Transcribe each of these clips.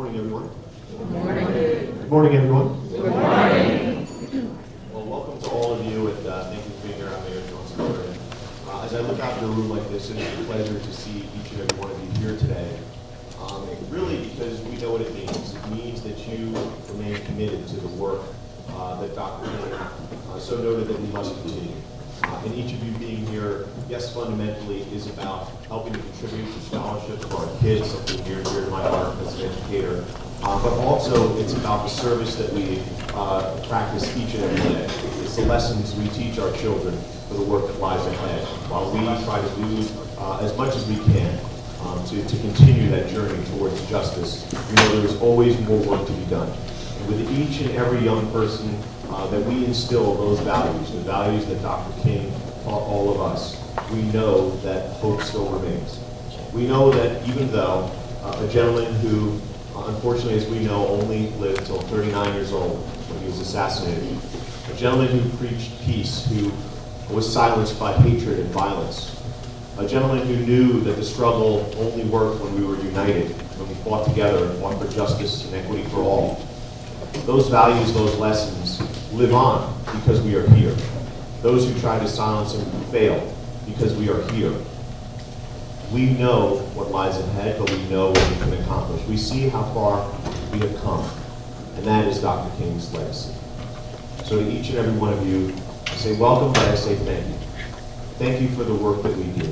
morning, everyone. Good morning. Good morning, everyone. Good morning. Well, welcome to all of you, and thank you for being here. I'm Mayor Jones Miller. As I look out in a room like this, it is a pleasure to see each and every one of you here today. Really, because we know what it means. It means that you remain committed to the work that Dr. King so noted that we must continue. And each of you being here, yes, fundamentally is about helping to contribute to scholarship of our kids, something near and dear to my heart as an educator. But also, it's about the service that we practice each and every day. It's the lessons we teach our children for the work that lies ahead, while we try to do as much as we can to continue that journey towards justice. We know there's always more work to be done. And with each and every young person that we instill those values, the values that Dr. King taught all of us, we know that hope still remains. We know that even though a gentleman who, unfortunately, as we know, only lived till 39 years old when he was assassinated, a gentleman who preached peace, who was silenced by hatred and violence, a gentleman who knew that the struggle only worked when we were united, when we fought together and fought for justice and equity for all. Those values, those lessons live on because we are here. Those who try to silence them fail because we are here. We know what lies ahead, but we know what we can accomplish. We see how far we have come, and that is Dr. King's legacy. So to each and every one of you, I say welcome, but I say thank you. Thank you for the work that we do.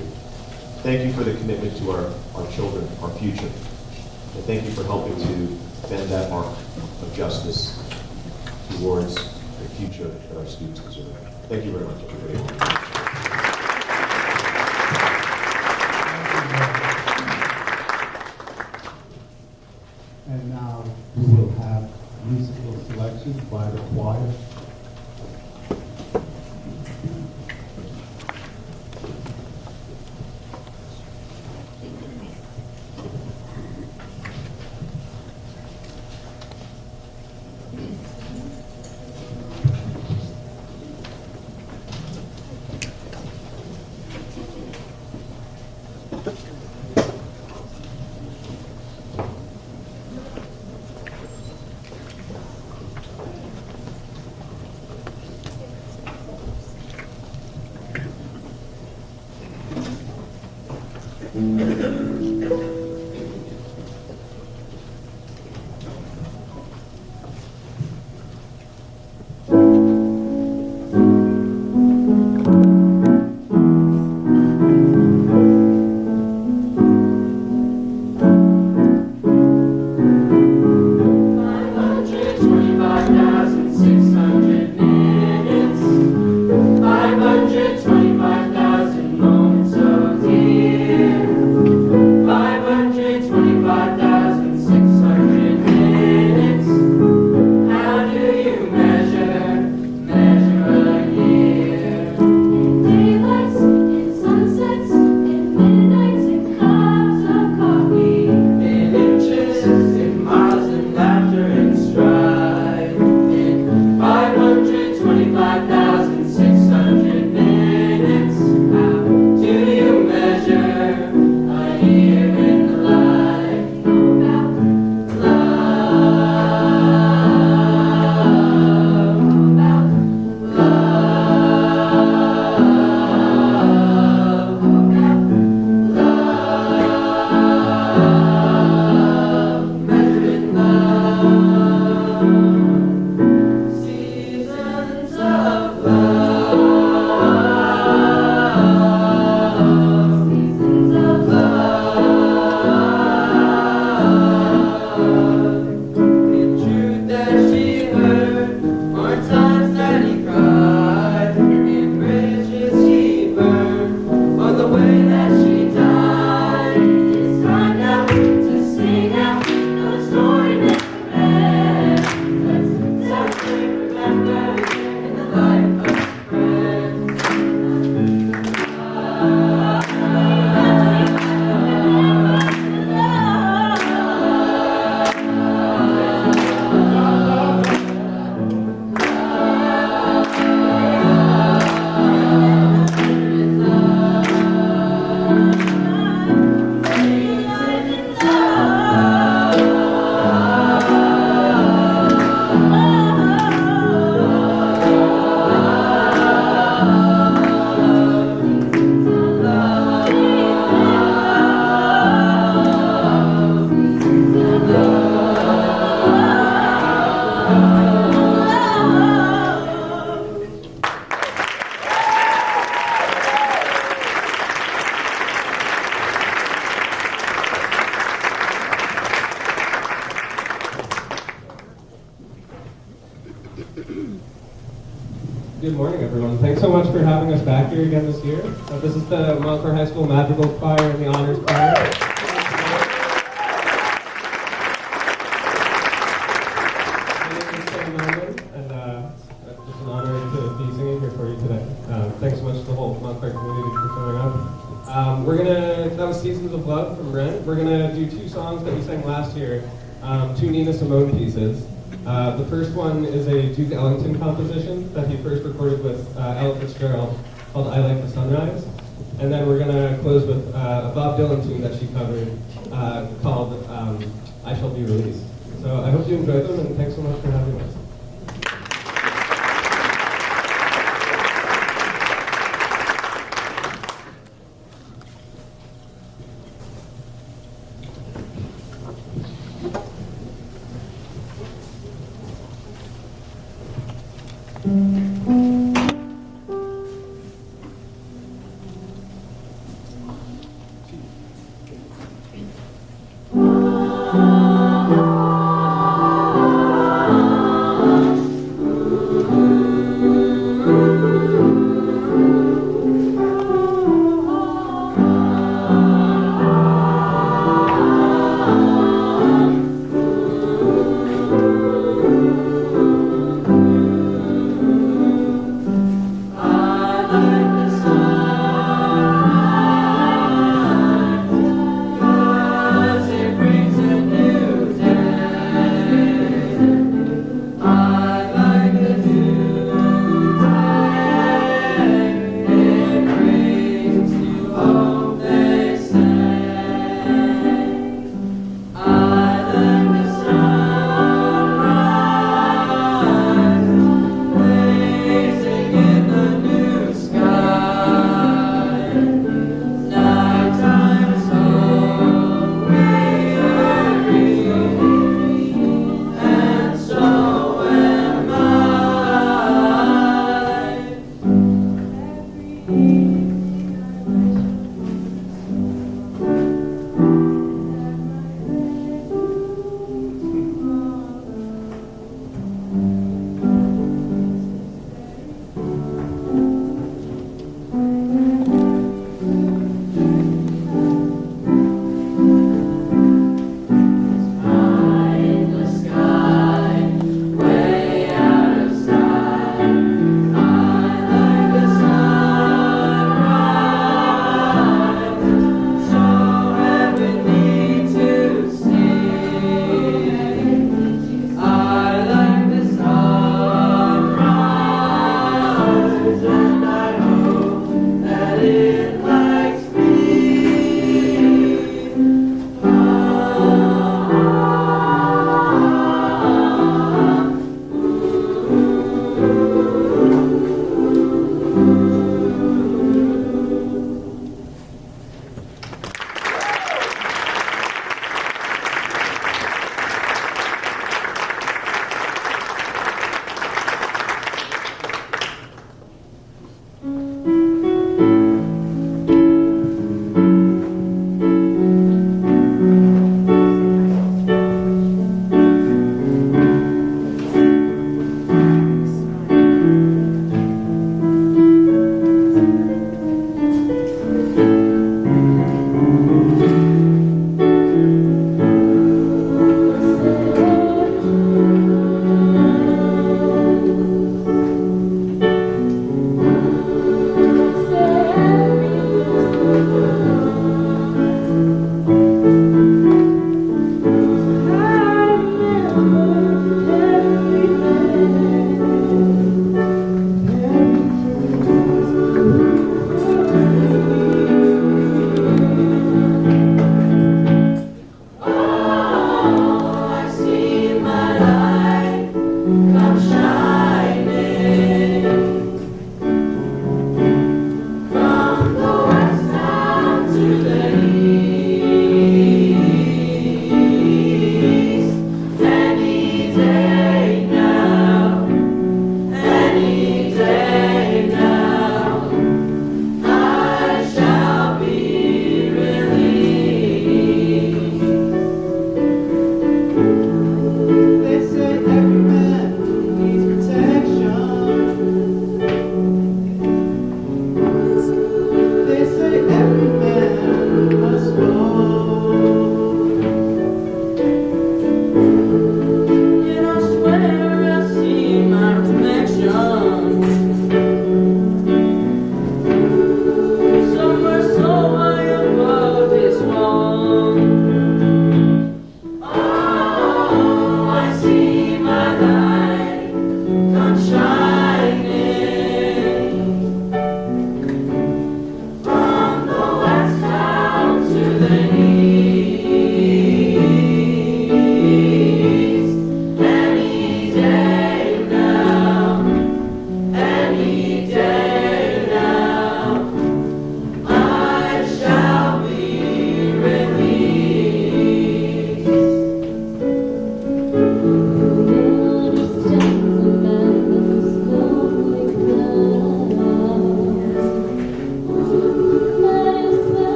Thank you for the commitment to our children, our future. And thank you for helping to bend that arc of justice towards the future that our students deserve. Thank you very much, everybody. And now we will have musical selections by the choir. Moments, oh dear. Good morning, everyone. Thanks so much for having us back here again this year. This is the Montclair High School Madrigal Choir and the Honors Choir. My name is Sam Norman, and it's just an honor to be singing here for you today. Thanks so much to the whole Montclair community for showing up. That was Seasons of Love from Rent. We're gonna do two songs that we sang last year, two Nina Simone pieces. The first one is a Duke Ellington composition that he first recorded with Ella Fitzgerald called I Like the Sunrise. And then we're going to close with a Bob Dylan tune that she covered called I Shall Be Released. So I hope you enjoyed them, and thanks so much for having us.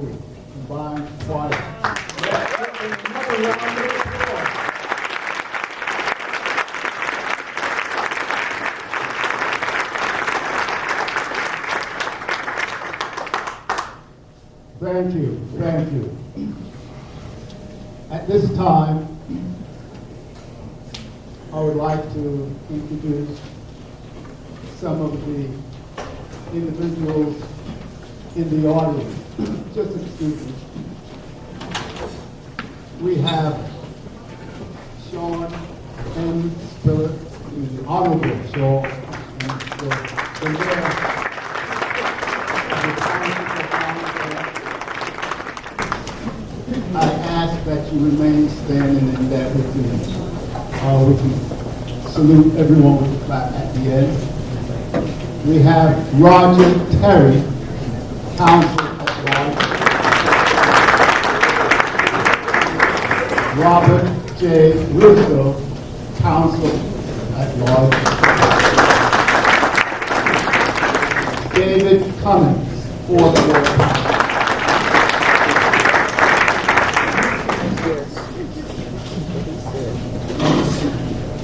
School Combined Choir. Let's give them another round of applause. Thank you, thank you. At this time, I would like to introduce some of the individuals in the audience. Just excuse me. We have Sean M. Spiller, the Honorable Sean, and the mayor of the township of Palmdale. I ask that you remain standing and that we can salute everyone with a clap at the end. We have Roger Terry, Council at Large. Robert J. Russo, Council at Large. David Cummings, 4th Ward.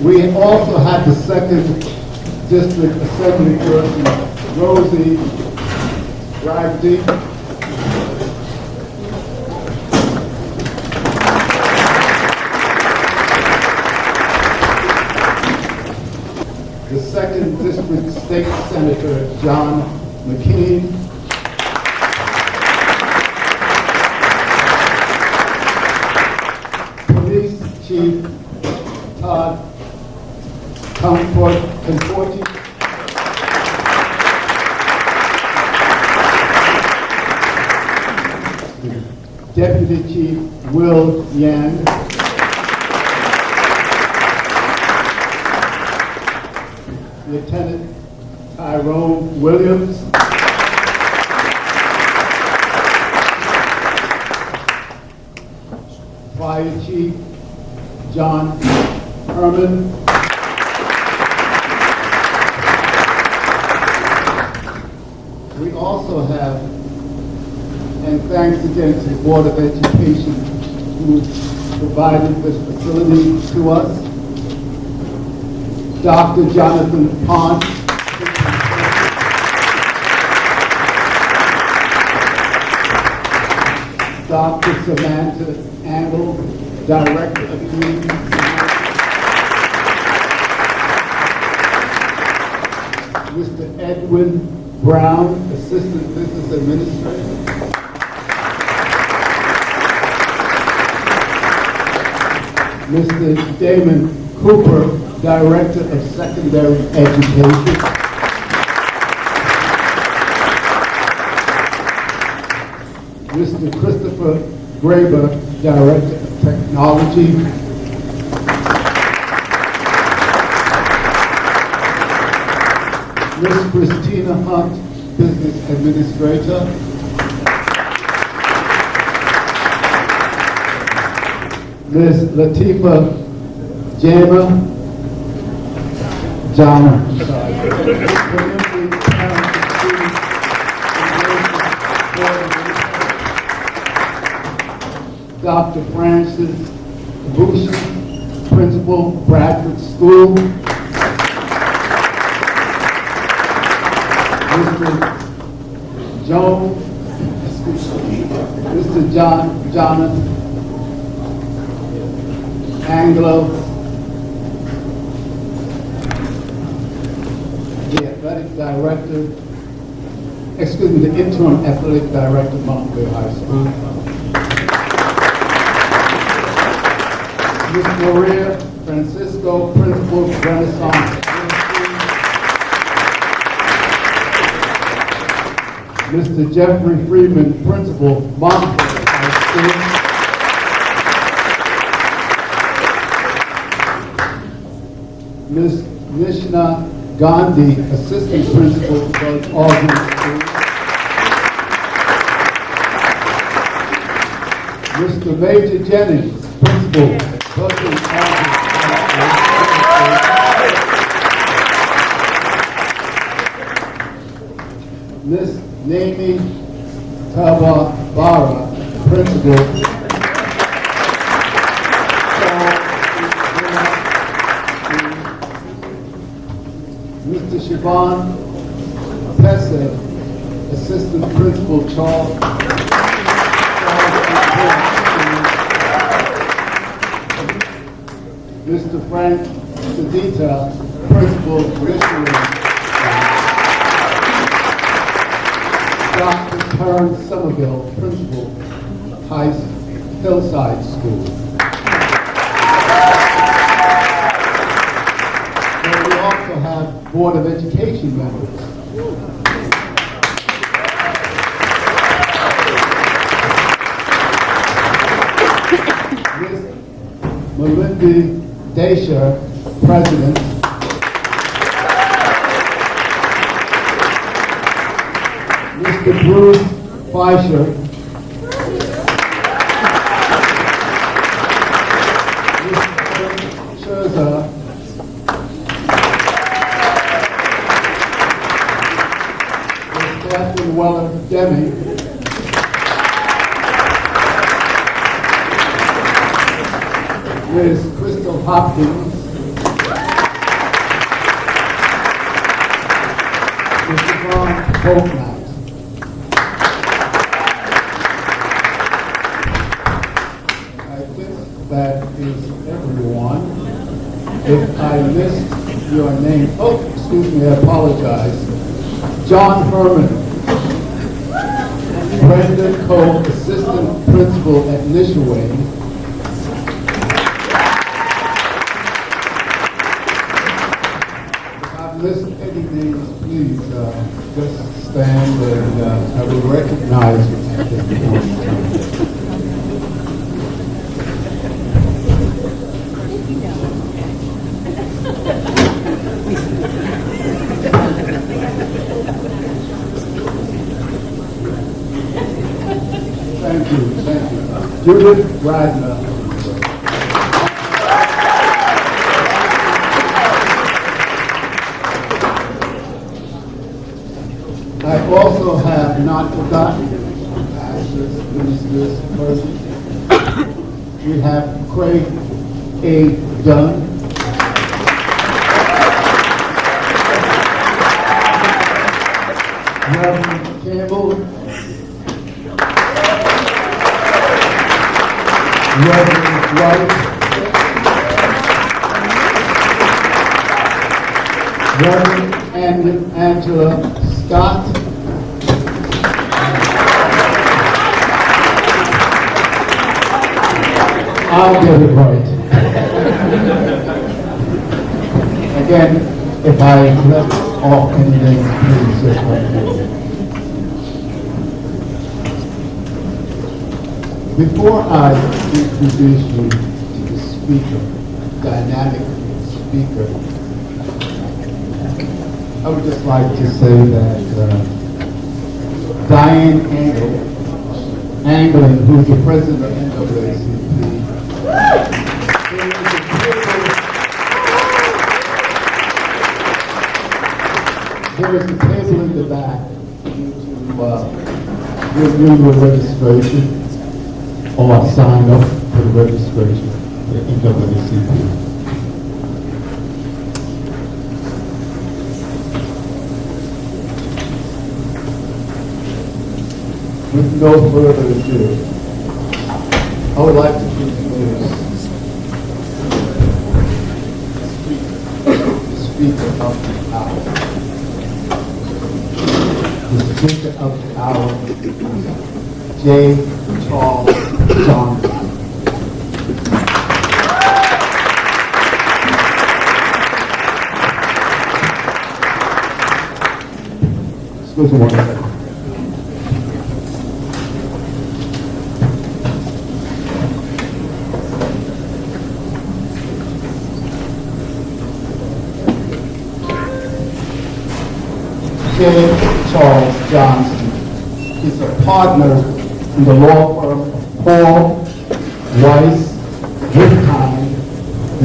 We also have the 2nd District Assembly person, Rosie Ragdy. The 2nd District State Senator, John McKean. Police Chief Todd Conforti. Deputy Chief Will Yan. Lieutenant Tyrone Williams. Fire Chief John Herman. We also have, and thanks again to the Board of Education who provided this facility to us, Dr. Jonathan Pond, Dr. Samantha Angle, Director of Community. Mr. Edwin Brown, Assistant Business Administrator. Mr. Damon Cooper, Director of Secondary Education. Mr. Christopher Graber, Director of Technology. Ms. Christina Hunt, Business Administrator. Ms. Latifa Jama, Dr. Francis Bush, Principal, Bradford School. Mr. Joe, Mr. Jonathan Anglo, the Athletic Director, the Interim Athletic Director of Montclair High School. Ms. Maria Francisco, Principal, Renaissance. Mr. Jeffrey Freeman, Principal, Montclair High School. Ms. Nishna Gandhi, Assistant Principal, Buzz Aldrin School. Mr. Major Jennings, Principal, Buzz Aldrin School. Ms. Nami Tabarbara, Principal. Mr. Siobhan Pesser, Assistant Principal, Charles. Mr. Frank Sedita, Principal, Michigan. Dr. Karen Somerville, Principal, Hillside School. And we also have Board of Education members. Ms. Melinda Dasher, President. Mr. Bruce Fleischer. Mr. Scherzer. Ms. Catherine Weller Deming. Ms. Crystal Hopkins. Mr. Ron Polknott. I think that is everyone. If I missed your name, oh, excuse me, I apologize. John Herman, Brenda Cole, Assistant Principal at Nishaway. Listen, any names, please just stand and I will recognize you at this point in time. Thank you. Judith Radner. I also have not forgotten this person. We have Craig A. Dunn. Reverend Campbell. Reverend White. Reverend Angela Scott. I'll get it right. Again, if I left off anything, please just let me know. Before I introduce you to the speaker, dynamic speaker, I would just like to say that Diane Anglin, who's the president of NAACP, there is a table in the back to review your registration or sign up for the registration for NAACP. With no further ado, I would like to introduce the speaker of the hour. The speaker of the hour, J. Charles Johnson. Excuse me one second. J. Charles Johnson is a partner in the law firm of Paul, Weiss, Whitcomb,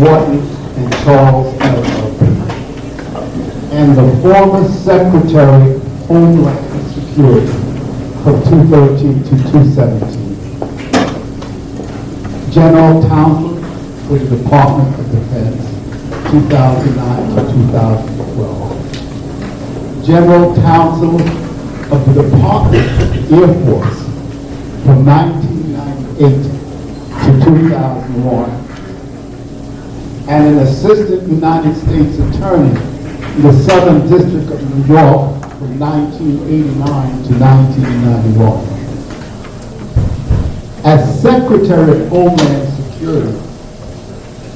Wharton, and Charles LLP, and the former Secretary of Homeland Security from 213 to 217. General Counsel for the Department of Defense, 2009 to 2012. General Counsel of the Department of the Air Force from 1998 to 2001. And an Assistant United States Attorney in the Southern District of New York from 1989 to 1991. As Secretary of Homeland Security,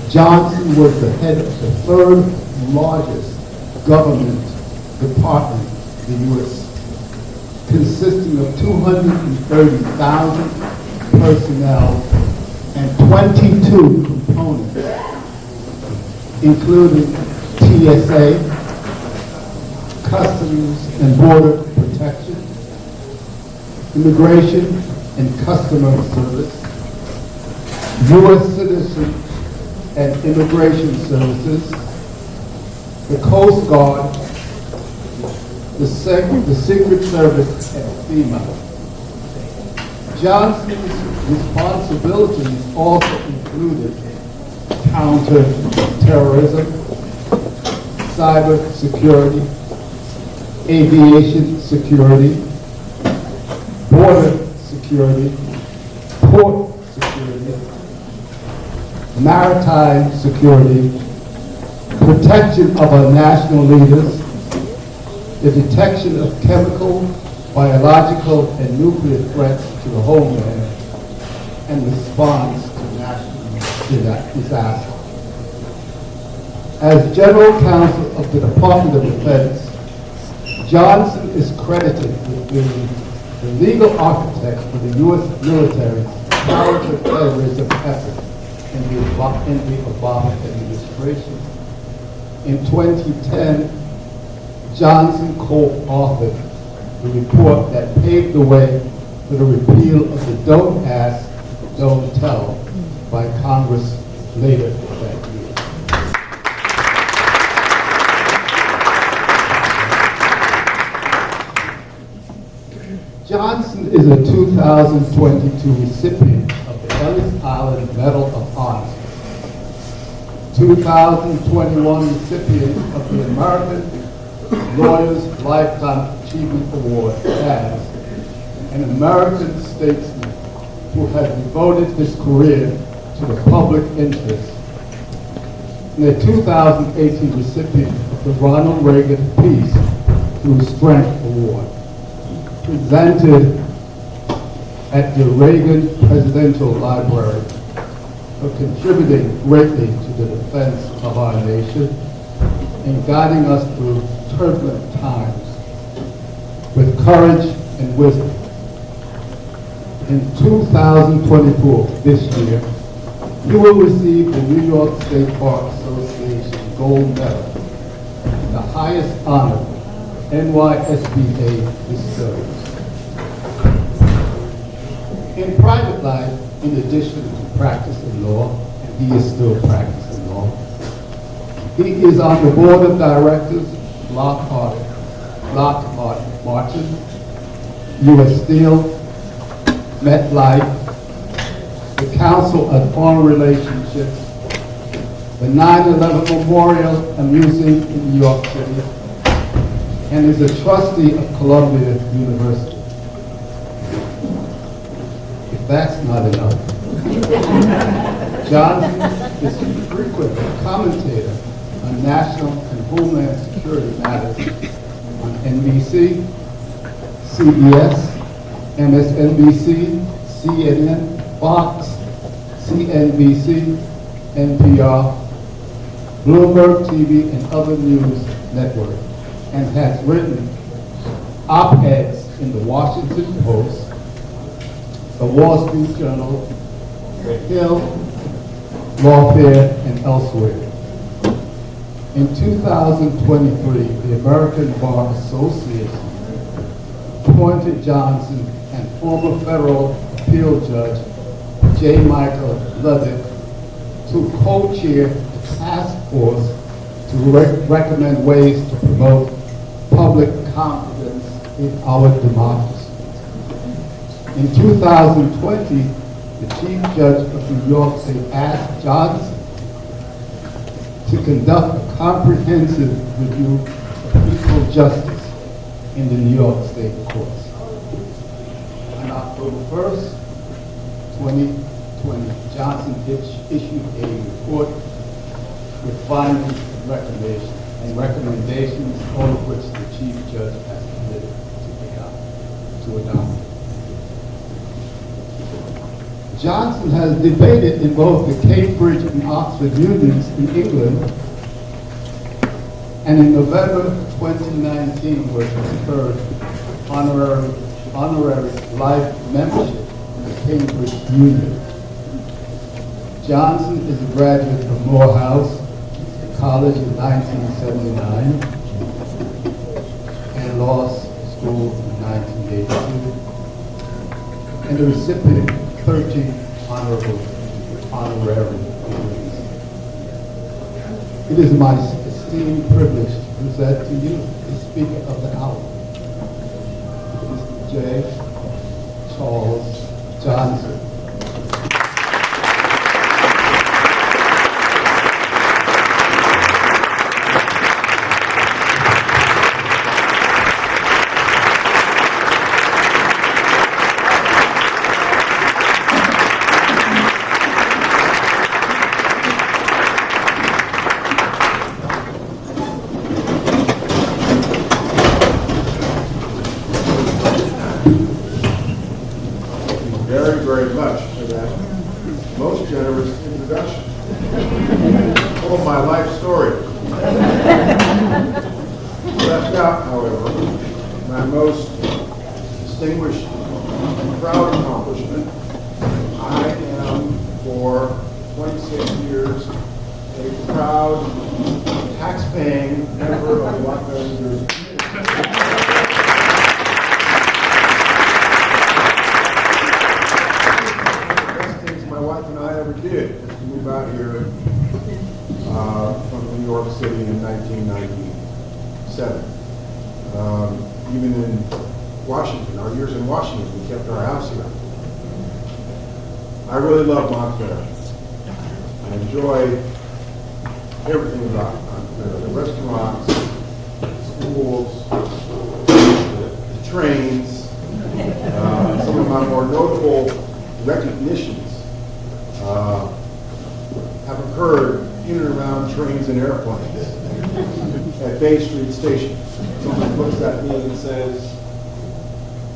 Johnson was the head of the third largest government department in the U.S., consisting of 230,000 personnel and 22 components, including TSA, Customs and Border Protection, Immigration and Customer Service, U.S. Citizen and Immigration Services, the Coast Guard, the Secret Service, and FEMA. Johnson's responsibilities also included counter-terrorism, cyber security, aviation security, border security, port security, maritime security, protection of our national leaders, the detection of chemical, biological, and nuclear threats to the homeland, and response to national disaster. As General Counsel of the Department of Defense, Johnson is credited with being the legal architect for the U.S. military's counterterrorism effort in the Obama administration. In 2010, Johnson co-authored the report that paved the way for the repeal of the Don't Ask, Don't Tell by Congress later that year. Johnson is a 2022 recipient of the Ellis Island Medal of Honor, 2021 recipient of the American Lawyers Lifetime Achievement Award as an American statesman who has devoted his career to the public interest, and a 2018 recipient of the Ronald Reagan Peace Through Strength Award, presented at the Reagan Presidential Library for contributing greatly to the defense of our nation and guiding us through turbulent times with courage and wisdom. In 2024, this year, you will receive the New York State Bar Association Gold Medal, the highest honor NYSBA bestows. In private life, in addition to practicing law, and he is still practicing law, he is on the board of directors of Lockheed Martin, U.S. Steel, MetLife, the Council on Foreign Relationships, the 9/11 Memorial Museum in New York City, and is a trustee of Columbia University. If that's not enough, Johnson is a frequent commentator on national and homeland security matters on NBC, CBS, MSNBC, CNN, Fox, CNBC, NPR, Bloomberg TV, and other news networks, and has written op-eds in the Washington Post, the Wall Street Journal, The Hill, Lawfare, and elsewhere. In 2023, the American Bar Association appointed Johnson and former federal appeal judge J. Michael Ludwig to co-chair a task force to recommend ways to promote public confidence in our democracy. In 2020, the Chief Judge of New York State asked Johnson to conduct a comprehensive review of equal justice in the New York State courts. On October 1st, 2020, Johnson issued a report with findings and recommendations, all of which the Chief Judge has committed to adopt. Johnson has debated in both the Cambridge and Oxford unions in England, and in November 2019 was conferred honorary life membership in the Cambridge Union. Johnson is a graduate from Morehouse College in 1979 and law school in 1982, and the recipient of 13 honorary degrees. It is my esteemed privilege to present to you the Speaker of the House, Mr. J. Charles Johnson. Very much for that most generous introduction. Told my life story. Left out, however, my most distinguished and proud accomplishment. I am, for 26 years, a proud, tax-paying member of the Rockville, New Jersey community. Did is to move out here from New York City in 1997. Even in Washington, our years in Washington, we kept our house here. I really love Montclair. I enjoy everything about Montclair: the restaurants, the schools, the trains, some of my more notable recognitions have occurred in and around trains and airplanes at Bay Street Station. Someone looks at me and says,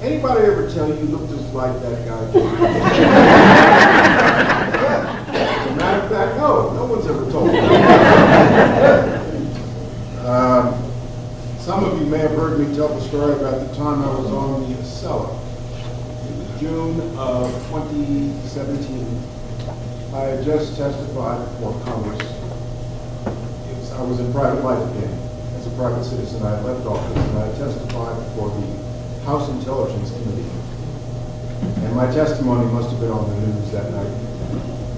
"Anybody ever tell you look just like that guy?" Yeah. As a matter of fact, no one's ever told me. Some of you may have heard me tell the story about the time I was on the Acela. It was June of 2017. I had just testified before Congress. I was in private life again. As a private citizen, I had left office and I testified before the House Intelligence Committee. And my testimony must have been on the news that night.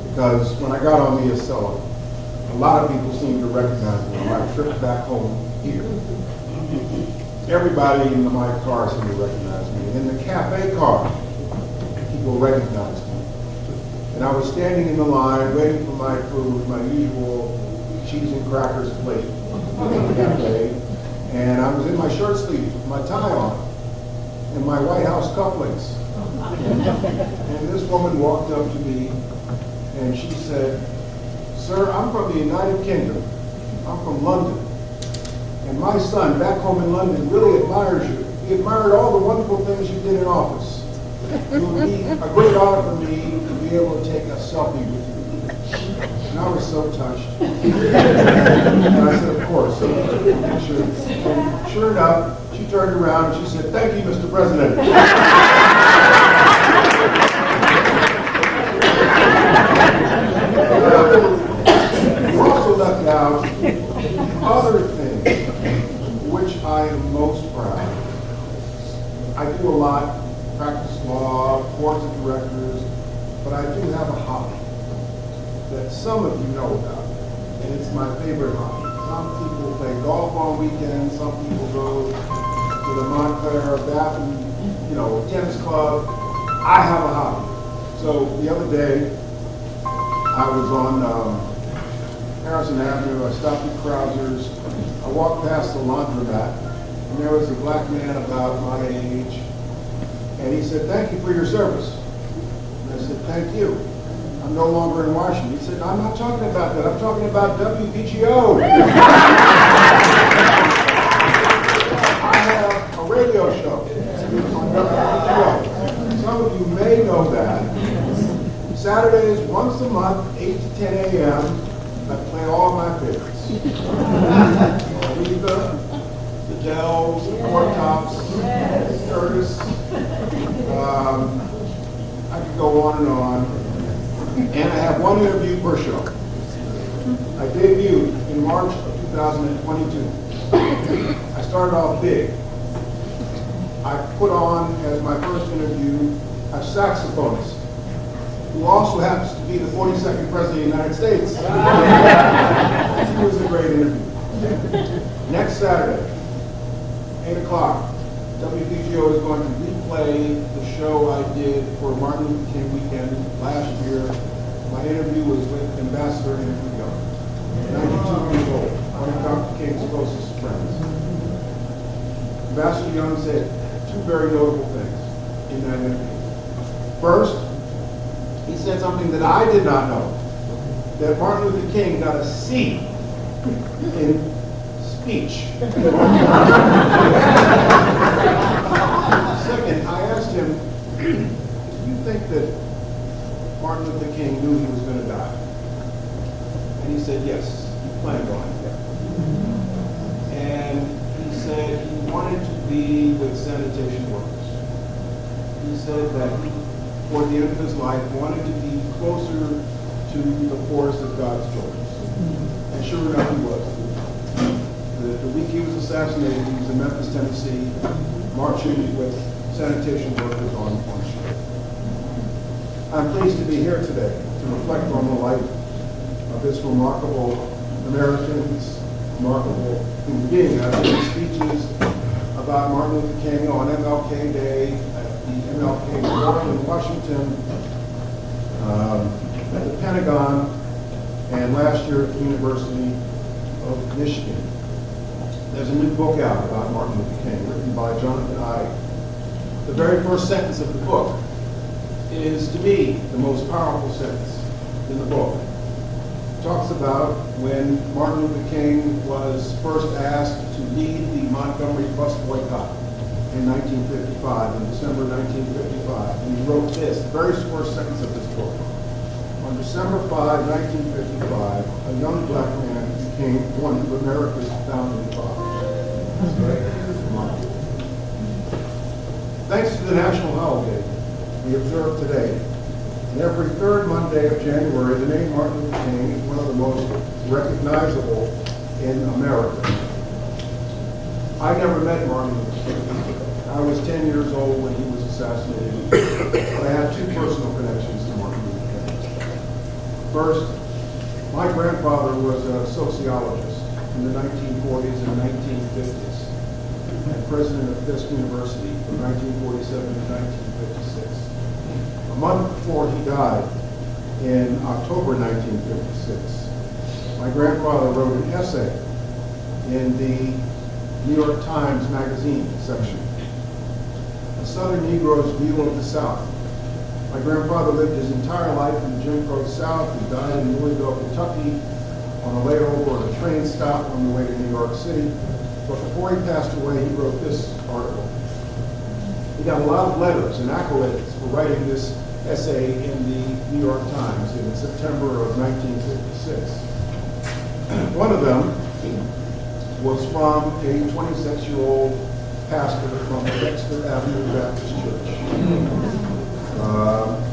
Because when I got on the Acela, a lot of people seemed to recognize me on my trip back home here. Everybody in my car seemed to recognize me. In the cafe car, people recognized me. And I was standing in the line waiting for my food, my usual cheese and crackers plate in the cafe. And I was in my shirt sleeves with my tie on and my White House cufflinks. And this woman walked up to me and she said, "Sir, I'm from the United Kingdom. I'm from London. And my son back home in London really admires you. He admired all the wonderful things you did in office. It would be a great honor for me to be able to take a selfie with you." And I was so touched. And I said, "Of course, sure." And sure enough, she turned around and she said, "Thank you, Mr. President." You also left out other things which I am most proud of. I do a lot. Practice law, boards of directors, but I do have a hobby that some of you know about, and it's my favorite hobby. Some people play golf on weekends, some people go to the Montclair Bath and, tennis club. I have a hobby. So the other day, I was on Harrison Avenue. I stopped at Krauser's. I walked past the laundromat, and there was a black man about my age, and he said, "Thank you for your service." And I said, "Thank you. I'm no longer in Washington." He said, "I'm not talking about that. I'm talking about WPGO." I have a radio show on WPGO. Some of you may know that. Saturdays, once a month, 8 to 10 a.m., I play all my favorites. Aretha, the Dells, the Four Tops, Curtis. I could go on and on. And I have one interview per show. I debuted in March of 2022. I started off big. I put on, as my first interview, a saxophonist who also happens to be the 42nd President of the United States. It was a great interview. Next Saturday, 8 o'clock, WPGO is going to replay the show I did for Martin Luther King weekend last year. My interview was with Ambassador Andrew Young, 92 years old, one of Dr. King's closest friends. Ambassador Young said two very notable things in that interview. First, he said something that I did not know, that Martin Luther King got a C in speech. Second, I asked him, do you think that Martin Luther King knew he was going to die? And he said, yes, he planned on it. And he said he wanted to be with sanitation workers. He said that he, toward the end of his life, wanted to be closer to the poorest of God's children. And sure enough, he was. The week he was assassinated, he was in Memphis, Tennessee, marching with sanitation workers on the street. I'm pleased to be here today to reflect on the life of this remarkable American, this remarkable human being. I've given speeches about Martin Luther King on MLK Day, at the MLK Memorial in Washington, at the Pentagon, and last year at the University of Michigan. There's a new book out about Martin Luther King, written by Jonathan Ive. The very first sentence of the book is, to me, the most powerful sentence in the book. It talks about when Martin Luther King was first asked to lead the Montgomery bus boycott in 1955, in December 1955. And he wrote this, the very first sentence of this book. On December 5, 1955, a young black man became one of America's founding fathers. Thanks to the national holiday we observe today, and every third Monday of January, the name Martin Luther King is one of the most recognizable in America. I never met Martin Luther King. I was 10 years old when he was assassinated, but I have two personal connections to Martin Luther King. First, my grandfather was a sociologist in the 1940s and 1950s, and president of Fisk University from 1947 to 1956. A month before he died, in October 1956, my grandfather wrote an essay in the New York Times Magazine section, A Southern Negro's View of the South. My grandfather lived his entire life in the Jim Crow South. He died in Louisville, Kentucky, on a layover at a train stop on the way to New York City. But before he passed away, he wrote this article. He got a lot of letters and accolades for writing this essay in the New York Times in September of 1956. One of them was from a 26-year-old pastor from Dexter Avenue Baptist Church.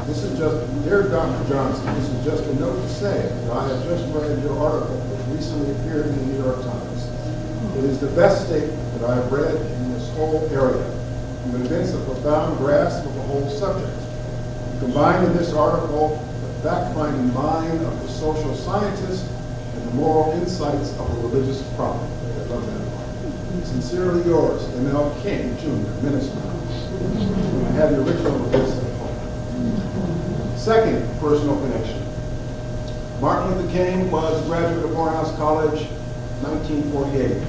This is just, dear Dr. Johnson, this is just a note to say that I have just read your article that recently appeared in the New York Times. It is the best statement that I have read in this whole area. You evince a profound grasp of the whole subject. You combine in this article the fact-finding mind of the social scientist and the moral insights of a religious prophet. I love that. Sincerely yours, M.L. King, Jr., Minister. I have the original of this at home. Second personal connection. Martin Luther King was a graduate of Morehouse College, 1948.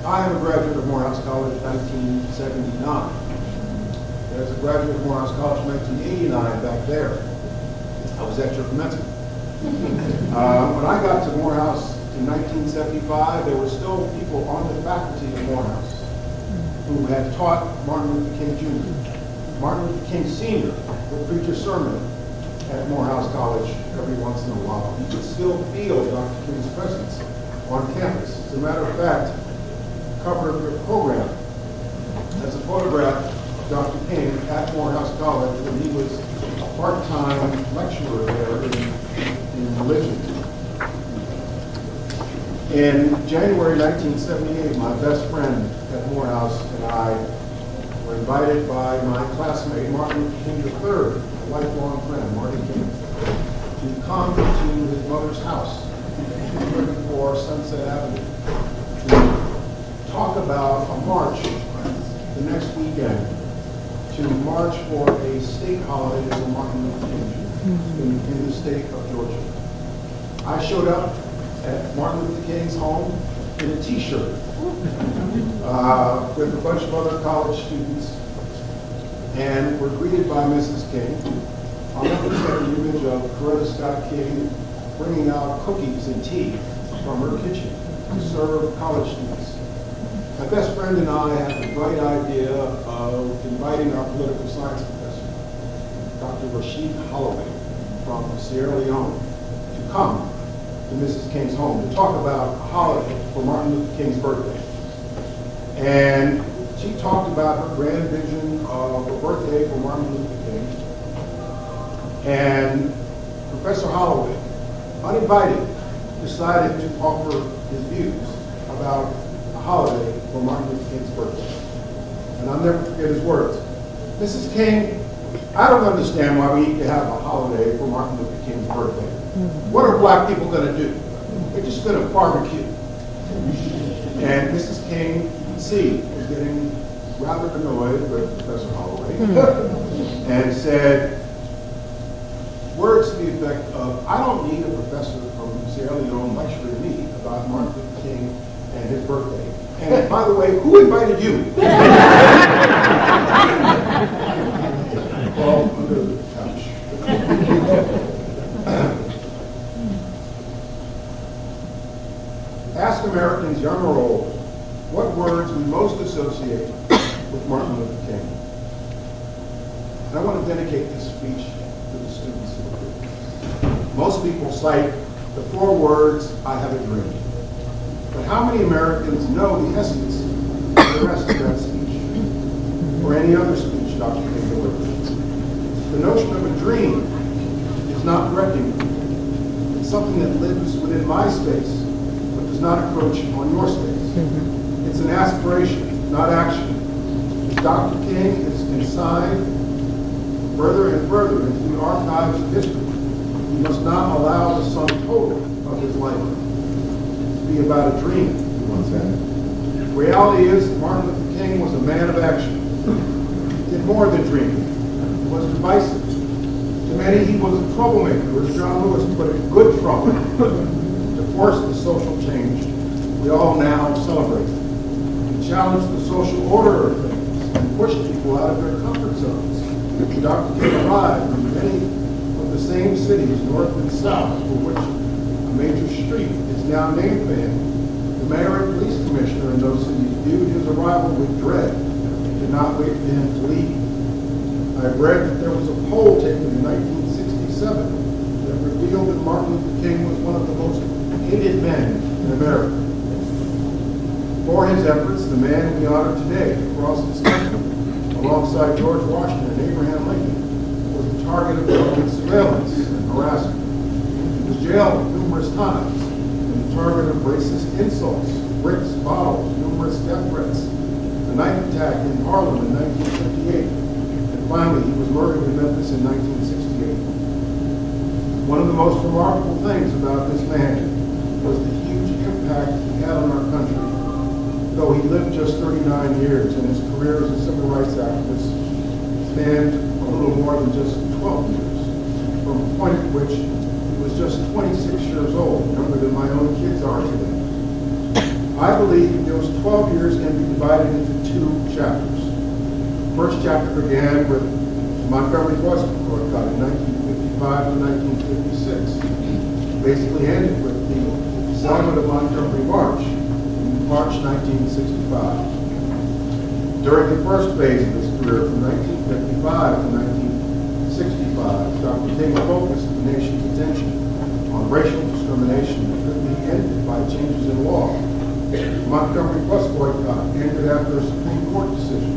I am a graduate of Morehouse College, 1979. There's a graduate of Morehouse College, 1989 back there. I was at your commencement. When I got to Morehouse in 1975, there were still people on the faculty of Morehouse who had taught Martin Luther King Jr. Martin Luther King Sr. would preach a sermon at Morehouse College every once in a while. You could still feel Dr. King's presence on campus. As a matter of fact, cover of your program has a photograph of Dr. King at Morehouse College when he was a part-time lecturer there in religion. In January 1978, my best friend at Morehouse and I were invited by my classmate, Martin Luther King III, a lifelong friend, Marty King, to come to his mother's house, 34 Sunset Avenue, to talk about a march the next weekend to march for a state holiday for Martin Luther King in the state of Georgia. I showed up at Martin Luther King's home in a t-shirt with a bunch of other college students, and were greeted by Mrs. King. I'll never forget the image of Coretta Scott King bringing out cookies and tea from her kitchen to serve college students. My best friend and I had the bright idea of inviting our political science professor, Dr. Rashid Holloway from Sierra Leone, to come to Mrs. King's home to talk about a holiday for Martin Luther King's birthday. And she talked about her grand vision of a birthday for Martin Luther King. And Professor Holloway, uninvited, decided to offer his views about a holiday for Martin Luther King's birthday. And I'll never forget his words. Mrs. King, I don't understand why we need to have a holiday for Martin Luther King's birthday. What are black people going to do? They're just going to barbecue. And Mrs. King, you can see, was getting rather annoyed with Professor Holloway and said words to the effect of, I don't need a professor from Sierra Leone lecturing me about Martin Luther King and his birthday. And by the way, who invited you? Well, under the couch. Ask Americans, young or old, what words we most associate with Martin Luther King. And I want to dedicate this speech to the students. Most people cite the 4 words, I have a dream. But how many Americans know the essence of the rest of that speech, or any other speech Dr. King delivered? The notion of a dream is not threatening. It's something that lives within my space, but does not encroach on your space. It's an aspiration, not action. As Dr. King is consigned further and further into the archives of history, we must not allow the sum total of his life to be about a dream, he once said. The reality is that Martin Luther King was a man of action. He did more than dreaming. He was divisive. To many, he was a troublemaker, as John Lewis put it, good trouble, to force the social change we all now celebrate. He challenged the social order of things and pushed people out of their comfort zones. Dr. King arrived in many of the same cities, north and south, for which a major street is now named for him. The mayor and police commissioner in those cities viewed his arrival with dread and did not wait for him to leave. I've read that there was a poll taken in 1967 that revealed that Martin Luther King was one of the most hated men in America. For his efforts, the man we honor today across this country, alongside George Washington and Abraham Lincoln, was the target of government surveillance and harassment. He was jailed numerous times and the target of racist insults, bricks, bottles, numerous death threats, the knife attack in Harlem in 1958, and finally he was murdered in Memphis in 1968. One of the most remarkable things about this man was the huge impact he had on our country. Though he lived just 39 years and his career as a civil rights activist spanned a little more than just 12 years. from a point at which he was just 26 years old, younger than my own kids are today. I believe those 12 years can be divided into two chapters. The first chapter began with Montgomery bus boycott in 1955 to 1956. Basically ended with the Selma to Montgomery March in March 1965. During the first phase of his career, from 1955 to 1965, Dr. King focused the nation's attention on racial discrimination that could be ended by changes in law. The Montgomery bus boycott ended after a Supreme Court decision.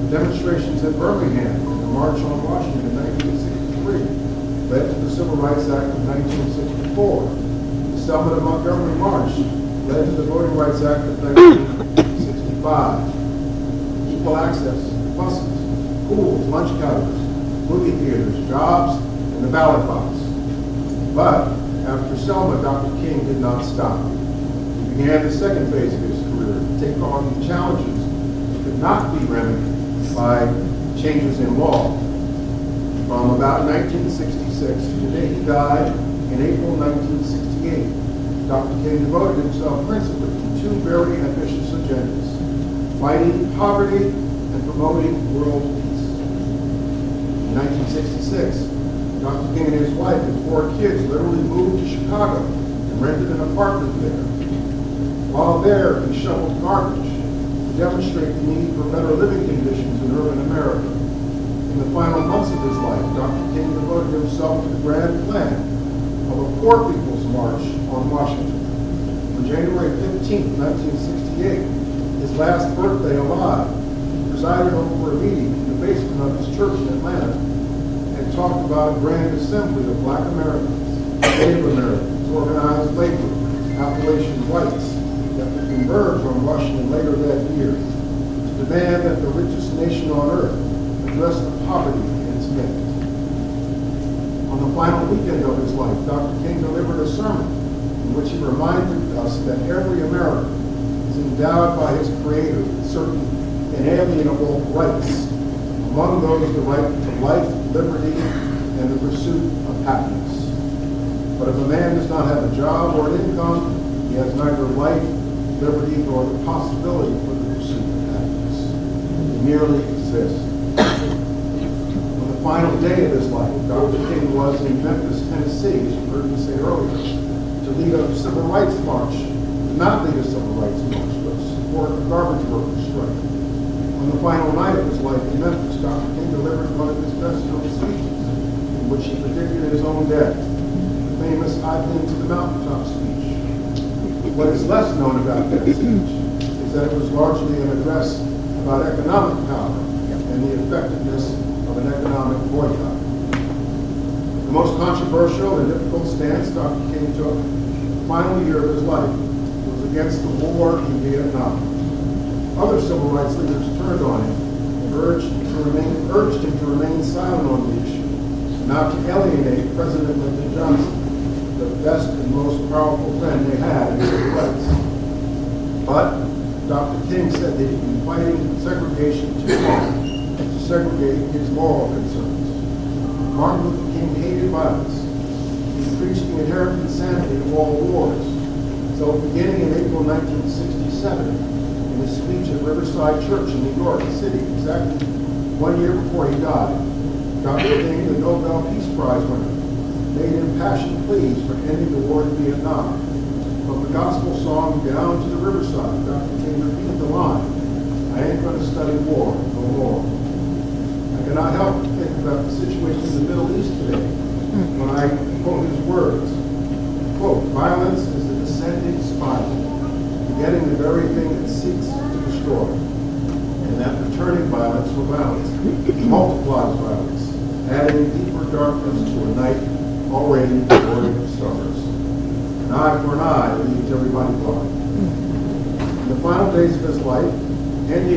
The demonstrations at Birmingham and the March on Washington in 1963 led to the Civil Rights Act of 1964. The Selma to Montgomery March led to the Voting Rights Act of 1965. Equal access to buses, schools, lunch counters, movie theaters, jobs, and the ballot box. But after Selma, Dr. King did not stop. He began the second phase of his career to take on the challenges that could not be remedied by changes in law. From about 1966 to the day he died in April 1968, Dr. King devoted himself principally to two very ambitious agendas: fighting poverty and promoting world peace. In 1966, Dr. King and his wife and 4 kids literally moved to Chicago and rented an apartment there. While there, he shoveled garbage to demonstrate the need for better living conditions in urban America. In the final months of his life, Dr. King devoted himself to the grand plan of a Poor People's March on Washington. On January 15, 1968, his last birthday alive, he presided over a meeting in the basement of his church in Atlanta and talked about a grand assembly of Black Americans, Native Americans, organized labor, Appalachian whites that would converge on Washington later that year to demand that the richest nation on earth address the poverty in its midst. On the final weekend of his life, Dr. King delivered a sermon in which he reminded us that every American is endowed by his Creator with certain inalienable rights, among those the right to life, liberty, and the pursuit of happiness. But if a man does not have a job or an income, he has neither life, liberty, nor the possibility for the pursuit of happiness. He merely exists. On the final day of his life, Dr. King was in Memphis, Tennessee, as you heard me say earlier, to lead a civil rights march. Not lead a civil rights march, but support a garbage workers strike. On the final night of his life in Memphis, Dr. King delivered one of his best-known speeches, in which he predicted his own death, the famous "I've been to the mountaintop" speech. What is less known about that speech is that it was largely an address about economic power and the effectiveness of an economic boycott. The most controversial and difficult stance Dr. King took the final year of his life was against the war in Vietnam. Other civil rights leaders turned on him and urged him to remain silent on the issue, not to alienate President Lyndon Johnson, the best and most powerful friend they had in civil rights. But Dr. King said that he'd been fighting segregation too long to segregate his moral concerns. Martin Luther King hated violence. He preached the inherent insanity of all wars. So beginning in April 1967, in his speech at Riverside Church in New York City, exactly 1 year before he died, Dr. King, the Nobel Peace Prize winner, made impassioned pleas for ending the war in Vietnam. From the gospel song "Down to the Riverside," Dr. King repeated the line, "I ain't going to study war no more." I cannot help but think about the situation in the Middle East today when I quote his words. Quote, "Violence is the descending spiral, begetting the very thing it seeks to destroy. And that returning violence for violence multiplies violence, adding deeper darkness to a night already devoid of stars. An eye for an eye leaves everybody blind." In the final days of his life, Andy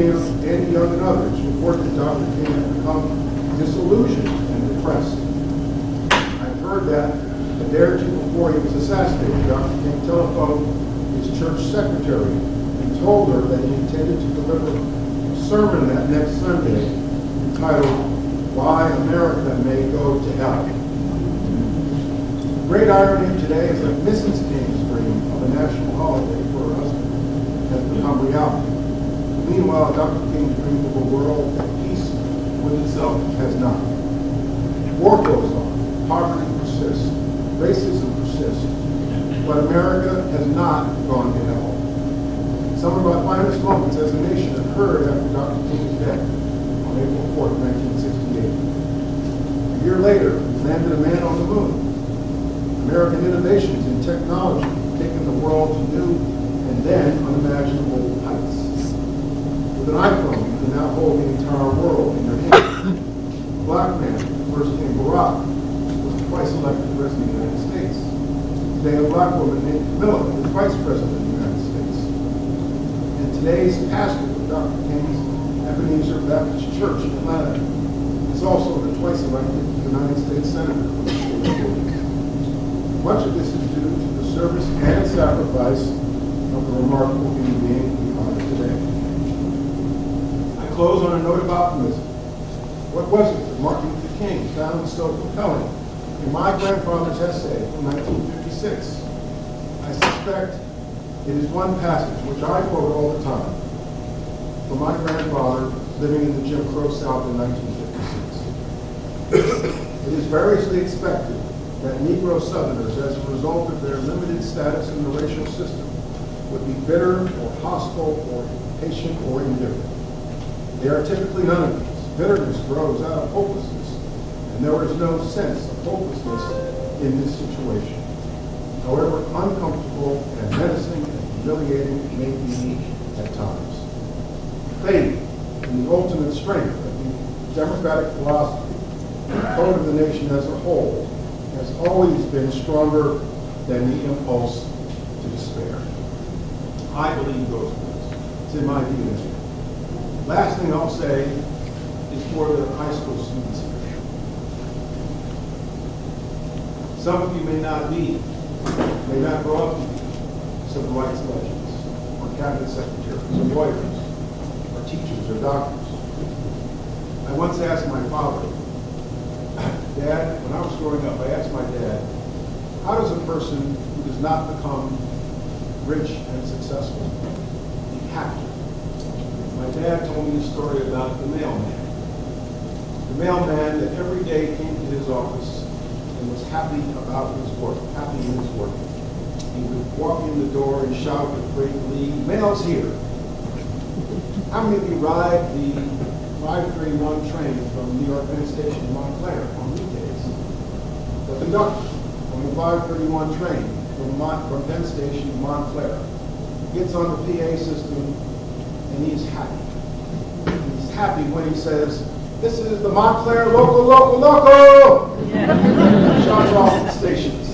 Young and others reported that Dr. King had become disillusioned and depressed. I've heard that a day or two before he was assassinated, Dr. King telephoned his church secretary and told her that he intended to deliver a sermon that next Sunday entitled "Why America May Go to Hell." great irony of today is that Mrs. King's dream of a national holiday for her husband has become reality. Meanwhile, Dr. King's dream of a world at peace with itself has not. War goes on, poverty persists, racism persists, but America has not gone to hell. Some of our finest moments as a nation occurred after Dr. King's death on April 4th, 1968. A year later, we landed a man on the moon. American innovations in technology have taken the world to new and then unimaginable heights. With an iPhone, you can now hold the entire world in your hand. A black man, first named Barack, was twice elected president of the United States. Today, a black woman named Camilla is vice president of the United States. And today's pastor of Dr. King's Ebenezer Baptist Church in Atlanta is also the twice elected United States Senator from the state of Georgia. Much of this is due to the service and sacrifice of the remarkable human being we honor today. I close on a note of optimism. What was it that Martin Luther King found so compelling in my grandfather's essay from 1956? I suspect it is one passage which I quote all the time from my grandfather living in the Jim Crow South in 1956. It is variously expected that Negro Southerners, as a result of their limited status in the racial system, would be bitter or hostile or impatient or indifferent. They are typically none of these. Bitterness grows out of hopelessness, and there is no sense of hopelessness in this situation. However uncomfortable and menacing and humiliating it may be at times. Faith in the ultimate strength of the democratic philosophy and the code of the nation as a whole has always been stronger than the impulse to despair. I believe those words. It's in my DNA. Last thing I'll say is for the high school students here. Some of you may not grow up to be civil rights legends, or cabinet secretaries, or lawyers, or teachers, or doctors. I once asked my father, Dad, when I was growing up, I asked my dad, how does a person who does not become rich and successful be happy? My dad told me a story about the mailman. The mailman that every day came to his office and was happy about his work, happy in his work. He would walk in the door and shout with great glee, "Mail's here." How many of you ride the 531 train from New York Penn Station to Montclair on weekdays? The conductor on the 531 train from Penn Station to Montclair gets on the PA system and he's happy. He's happy when he says, "This is the Montclair local, local, local!" Shouts off the stations.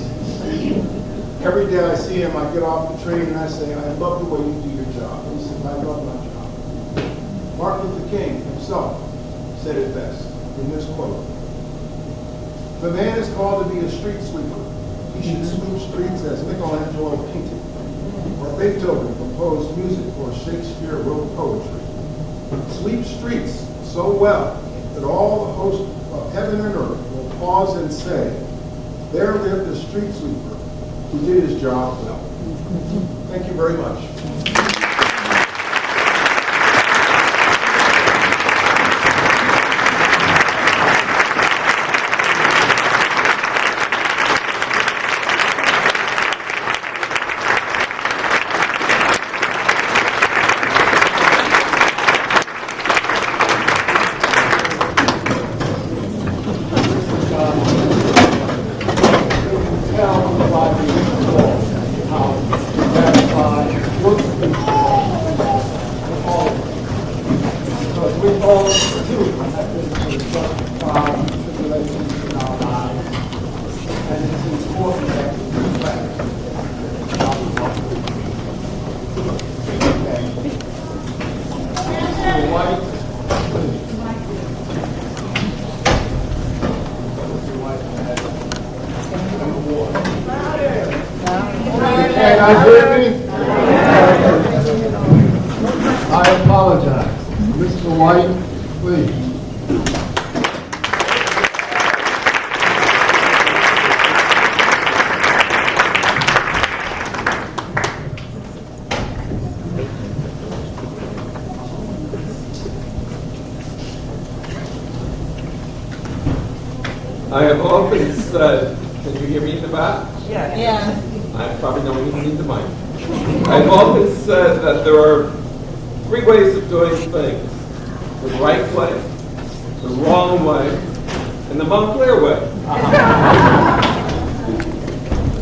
Every day I see him, I get off the train and I say, "I love the way you do your job." He says, "I love my job." Martin Luther King himself said it best in this quote. "If a man is called to be a street sweeper, he should sweep streets as Michelangelo painted, or Beethoven composed music, or Shakespeare wrote poetry. Sweep streets so well that all the host of heaven and earth will pause and say, 'There lived a street sweeper who did his job well.'" Thank you very much. I apologize. Mr. White, please. I have often said, can you hear me in the back? Yeah. I probably don't even need the mic. I've often said that there are three ways of doing things: the right way, the wrong way, and the Montclair way.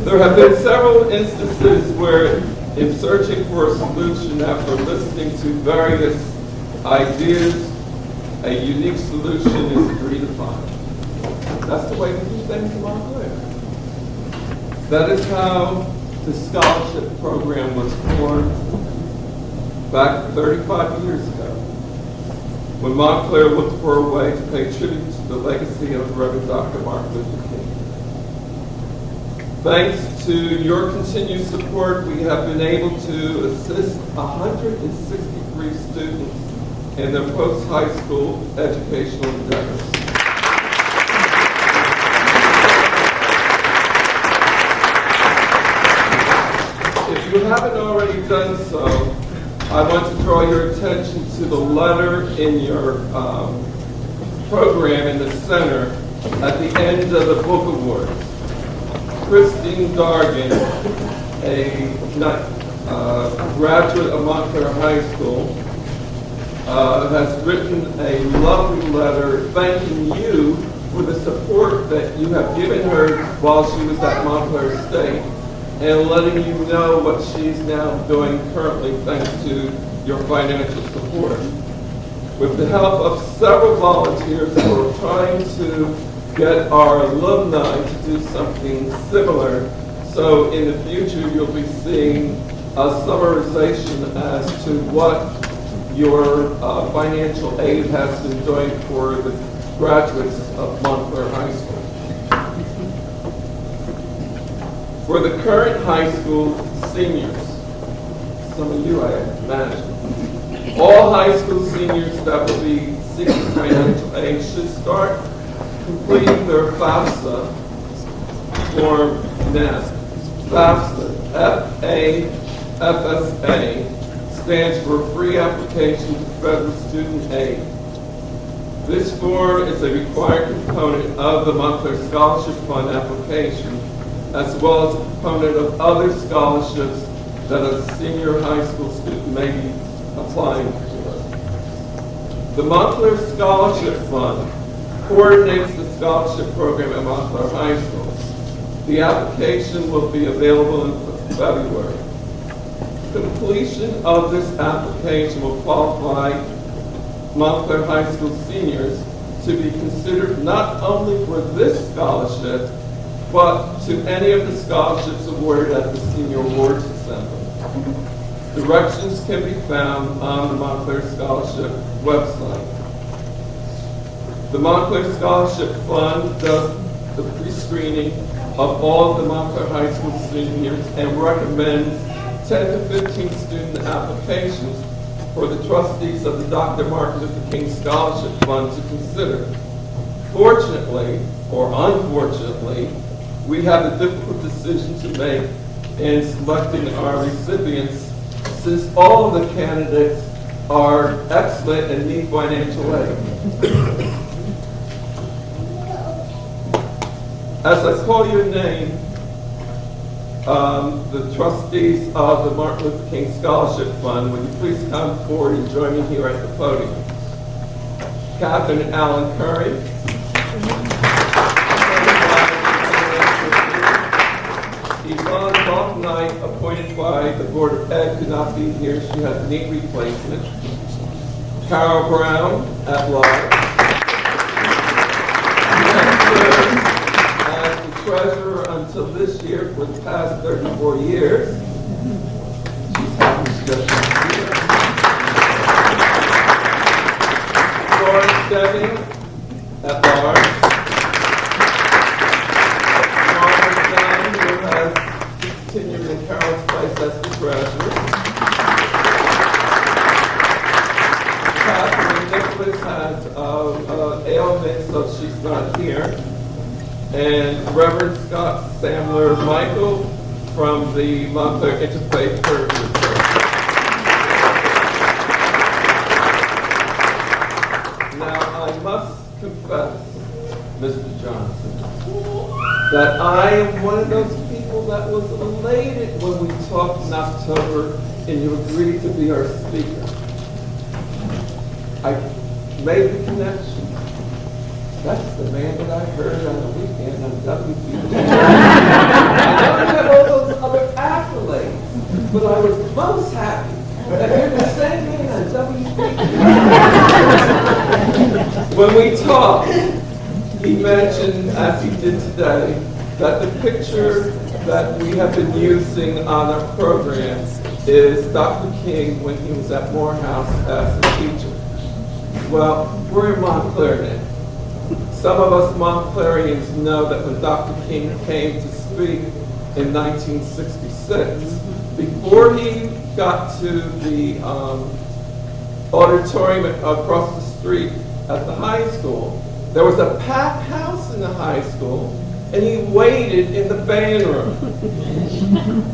There have been several instances where, in searching for a solution after listening to various ideas, a unique solution is agreed upon. That's the way we do things in Montclair. That is how the scholarship program was formed back 35 years ago, when Montclair looked for a way to pay tribute to the legacy of Reverend Dr. Martin Luther King. Thanks to your continued support, we have been able to assist 163 students in their post-high school educational endeavors. If you haven't already done so, I want to draw your attention to the letter in your program in the center at the end of the book awards. Christine Dargan, a graduate of Montclair High School, has written a lovely letter thanking you for the support that you have given her while she was at Montclair State, and letting you know what she's now doing currently thanks to your financial support. With the help of several volunteers who are trying to get our alumni to do something similar, so in the future you'll be seeing a summarization as to what your financial aid has been doing for the graduates of Montclair High School. For the current high school seniors, some of you I imagine, all high school seniors that will be seeking financial aid should start completing their FAFSA form now. FAFSA, F-A-F-S-A, stands for Free Application to Federal Student Aid. This form is a required component of the Montclair Scholarship Fund application, as well as a component of other scholarships that a senior high school student may be applying for. The Montclair Scholarship Fund coordinates the scholarship program at Montclair High School. The application will be available in February. Completion of this application will qualify Montclair High School seniors to be considered not only for this scholarship, but to any of the scholarships awarded at the Senior Awards Assembly. Directions can be found on the Montclair Scholarship website. The Montclair Scholarship Fund does the pre-screening of all of the Montclair High School seniors and recommends 10 to 15 student applications for the trustees of the Dr. Martin Luther King Scholarship Fund to consider. Fortunately, or unfortunately, we have a difficult decision to make in selecting our recipients, since all of the candidates are excellent and need financial aid. As I call your name, the trustees of the Martin Luther King Scholarship Fund, would you please come forward and join me here at the podium? Catherine Allen Curry. Yvonne Knight, appointed by the Board of Ed, could not be here. She has knee replacement. Carol Brown, at large. As the treasurer until this year for the past 34 years. She's happy to just here. Florence Deming, at large. Continuing in Carol's place as the treasurer. Catherine Nicholas has ailment, so she's not here. And Reverend Scott Samler Michael from the Montclair Interfaith Church. Now, I must confess, Mr. Johnson, that I am one of those people that was elated when we talked in October and you agreed to be our speaker. I made the connection. That's the man that I heard on the weekend on WBT. I don't have all those other accolades, but I was most happy that you're the same man on WBT. When we talked, he mentioned, as he did today, that the picture that we have been using on our program is Dr. King when he was at Morehouse as a teacher. Well, we're in Montclair now. Some of us Montclairians know that when Dr. King came to speak in 1966, before he got to the auditorium across the street at the high school, there was a packed house in the high school, and he waited in the band room.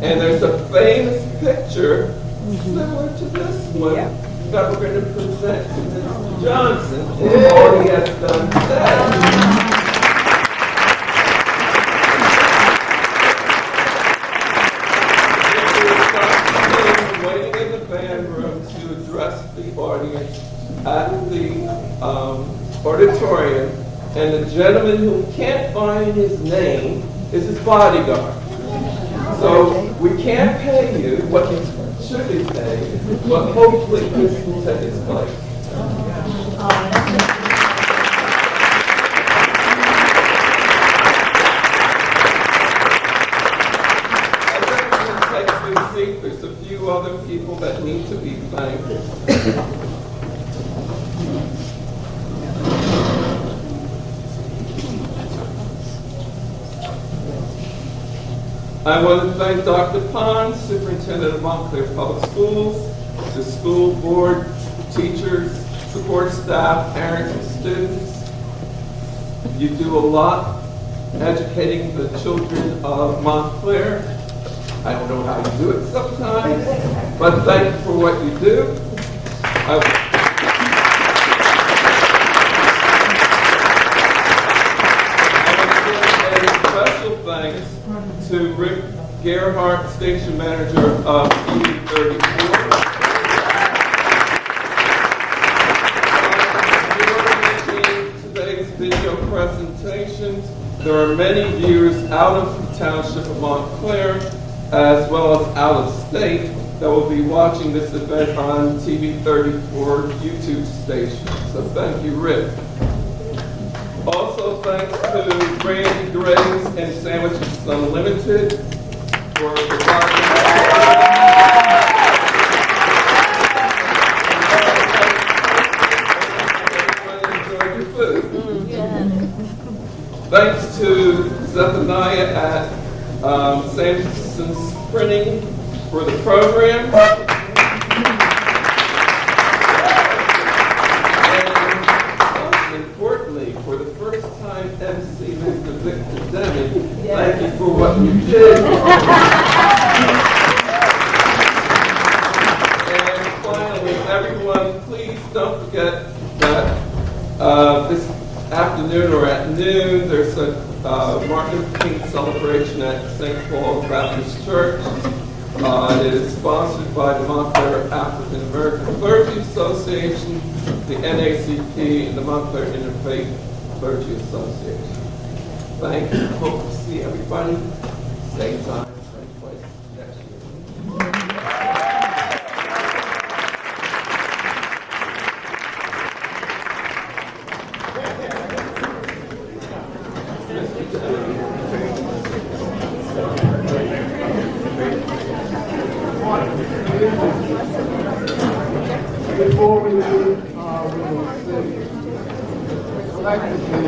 And there's a famous picture similar to this one that we're going to present to Mr. Johnson for all he has done today. Waiting in the band room to address the audience at the auditorium, and the gentleman who can't find his name is his bodyguard. So we can't pay you what you should be paid, but hopefully this will take its place. As everyone takes their seat, there's a few other people that need to be thanked. I want to thank Dr. Pond, Superintendent of Montclair Public Schools, the school board, teachers, support staff, parents, and students. You do a lot educating the children of Montclair. I don't know how you do it sometimes, but thank you for what you do. I want to give a special thanks to Rick Gerhardt, Station Manager of TV34. Today's video presentations. There are many viewers out of the Township of Montclair, as well as out of state, that will be watching this event on TV34 YouTube station. So thank you, Rick. Also, thanks to Randy Graves and Sandwiches Unlimited for providing enjoy your food. Thanks to Zephaniah at Samson's Printing for the program. For the first time, MC Mr. Victor Deming, thank you for what you did. And finally, everyone, please don't forget that this afternoon or at noon, there's a Martin Luther King celebration at St. Paul Baptist Church. It is sponsored by the Montclair African American Clergy Association, the NACP, and the Montclair Interfaith Clergy Association. Thank you. Hope to see everybody same time, same place next year. Before we leave, we will sing collectively